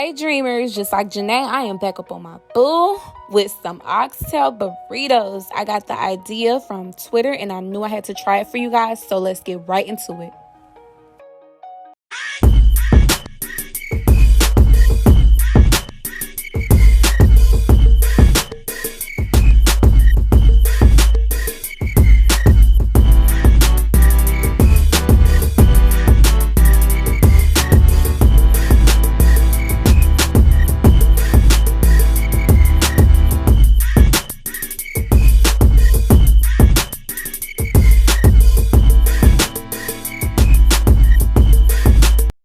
Hey dreamers, just like Janae, I am back up on my boo with some oxtail burritos. I got the idea from Twitter and I knew I had to try it for you guys, so let's get right into it.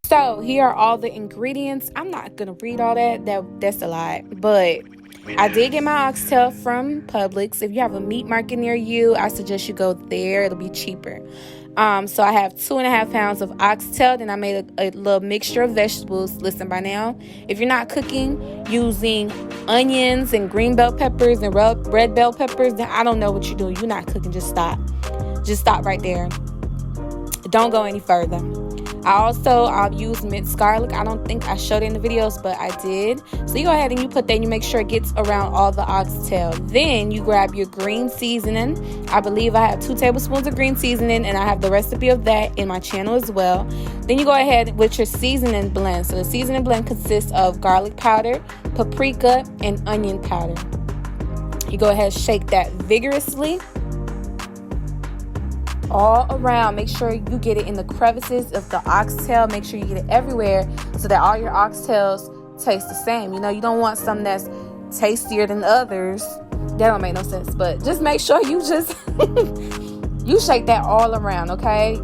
So here are all the ingredients. I'm not gonna read all that's a lot, but I did get my oxtail from Publix. If you have a meat market near you, I suggest you go there. It'll be cheaper. So I have 2.5 pounds of oxtail. Then I made a little mixture of vegetables. Listen, by now, if you're not cooking using onions and green bell peppers and red bell peppers, then I don't know what you're doing. You're not cooking. Just stop. Just stop right there. Don't go any further. I'll use minced garlic. I don't think I showed it in the videos, but I did. So you go ahead and you put that and you make sure it gets around all the oxtail. Then you grab your green seasoning. I believe I have 2 tablespoons of green seasoning, and I have the recipe of that in my channel as well. Then you go ahead with your seasoning blend. So the seasoning blend consists of garlic powder, paprika, and onion powder. You go ahead and shake that vigorously all around. Make sure you get it in the crevices of the oxtail. Make sure you get it everywhere so that all your oxtails taste the same. You know, you don't want some that's tastier than others. That don't make no sense, but just make sure you just you shake that all around, okay?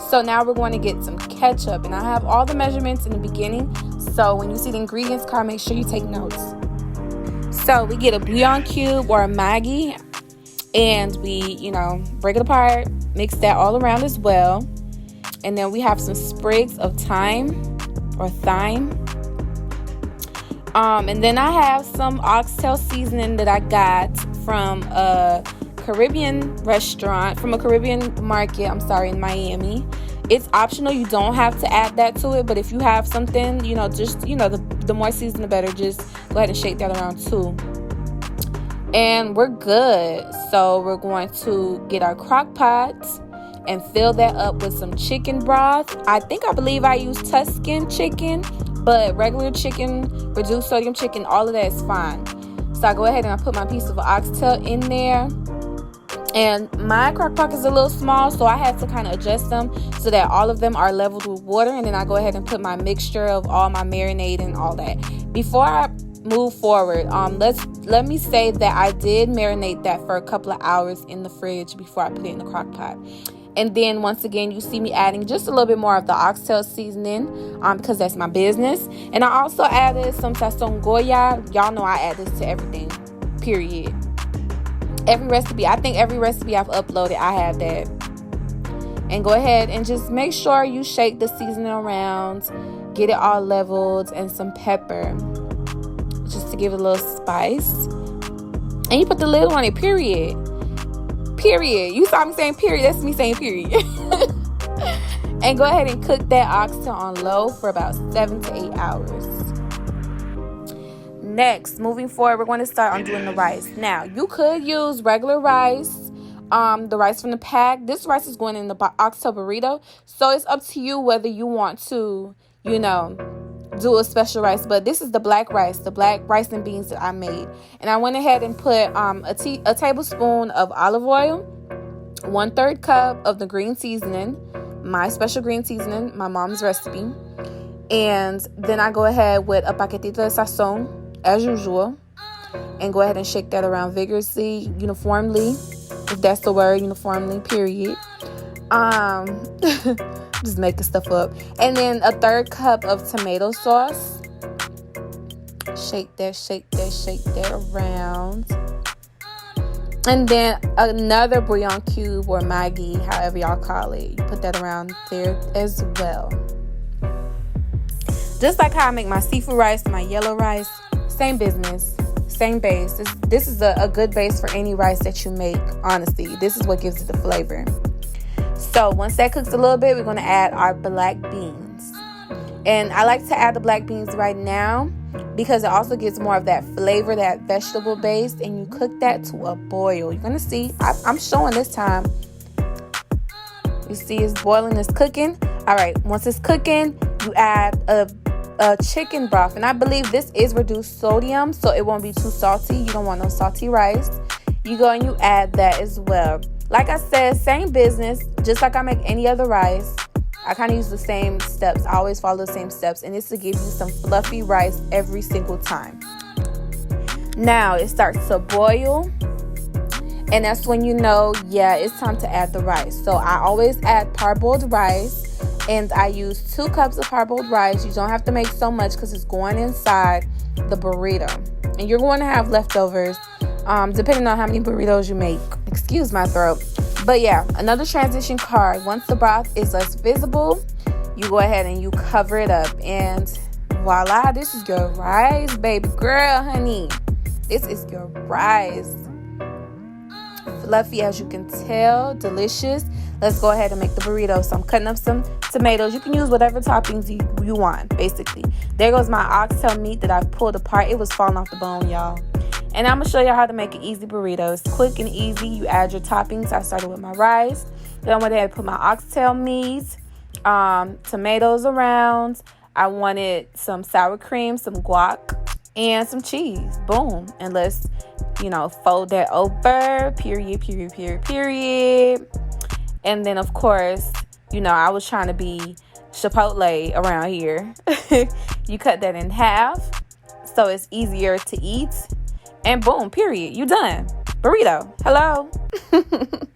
So now we're going to get some ketchup, and I have all the measurements in the beginning, so when you see the ingredients card, make sure you take notes. So we get a Bouillon Cube or a Maggi, and we, break it apart, mix that all around as well. And then we have some sprigs of thyme or thyme. And then I have some oxtail seasoning that I got from a Caribbean restaurant, from a Caribbean market, in Miami. It's optional. You don't have to add that to it. But if you have something, the more seasoned, the better. Just go ahead and shake that around too. And we're good. So we're going to get our crock pot and fill that up with some chicken broth. I believe I use Tuscan chicken, but regular chicken, reduced sodium chicken, all of that is fine. So I go ahead and I put my piece of oxtail in there. And my crock pot is a little small, so I had to kind of adjust them so that all of them are leveled with water. And then I go ahead and put my mixture of all my marinade and all that. Before I move forward, let me say that I did marinate that for a couple of hours in the fridge before I put it in the crock pot. And then once again, you see me adding just a little bit more of the oxtail seasoning because that's my business. And I also added some Sazon Goya. Y'all know I add this to everything, period. Every recipe I've uploaded, I have that. And go ahead and just make sure you shake the seasoning around, get it all leveled, and some pepper just to give it a little spice. And you put the lid on it, period. You saw me saying period, that's me saying period. And go ahead and cook that oxtail on low for about 7 to 8 hours. Next, moving forward, we're going to start on doing the rice. Now, you could use regular rice, the rice from the pack. This rice is going in the oxtail burrito, so it's up to you whether you want to, do a special rice. But this is the black rice and beans that I made. And I went ahead and put a tablespoon of olive oil, 1/3 cup of the green seasoning, my special green seasoning, my mom's recipe. And then I go ahead with a paquetito de sazon, as usual, and go ahead and shake that around vigorously, uniformly, if that's the word, uniformly, period. Just making stuff up. And then a 1/3 cup of tomato sauce. Shake that around. And then another Bouillon Cube or Maggi, however y'all call it. You put that around there as well. Just like how I make my seafood rice, my yellow rice, same business, same base. This is a good base for any rice that you make, honestly. This is what gives it the flavor. So once that cooks a little bit, we're going to add our black beans. And I like to add the black beans right now because it also gives more of that flavor, that vegetable base, and you cook that to a boil. You're gonna see, I'm showing this time. You see it's boiling, it's cooking. All right, once it's cooking, you add a chicken broth, and I believe this is reduced sodium, so it won't be too salty. You don't want no salty rice. You go and you add that as well. Like I said, same business, just like I make any other rice. I kind of use the same steps. I always follow the same steps, and it's to give you some fluffy rice every single time. Now it starts to boil, and that's when you know, yeah, it's time to add the rice. So I always add parboiled rice, and I use 2 cups of parboiled rice. You don't have to make so much because it's going inside the burrito, and you're going to have leftovers depending on how many burritos you make. Excuse my throat. But yeah, another transition card. Once the broth is less visible, you go ahead and you cover it up, and voila, this is your rice, baby girl, honey. This is your rice. Fluffy, as you can tell, delicious. Let's go ahead and make the burrito. So I'm cutting up some tomatoes. You can use whatever toppings you want, basically. There goes my oxtail meat that I've pulled apart. It was falling off the bone, y'all. And I'm going to show you how to make an easy burrito. It's quick and easy. You add your toppings. I started with my rice. Then I went ahead and put my oxtail meat, tomatoes around. I wanted some sour cream, some guac, and some cheese. Boom. And let's, fold that over. Period. And then, of course, I was trying to be Chipotle around here. You cut that in half so it's easier to eat. And boom, period. You done. Burrito. Hello.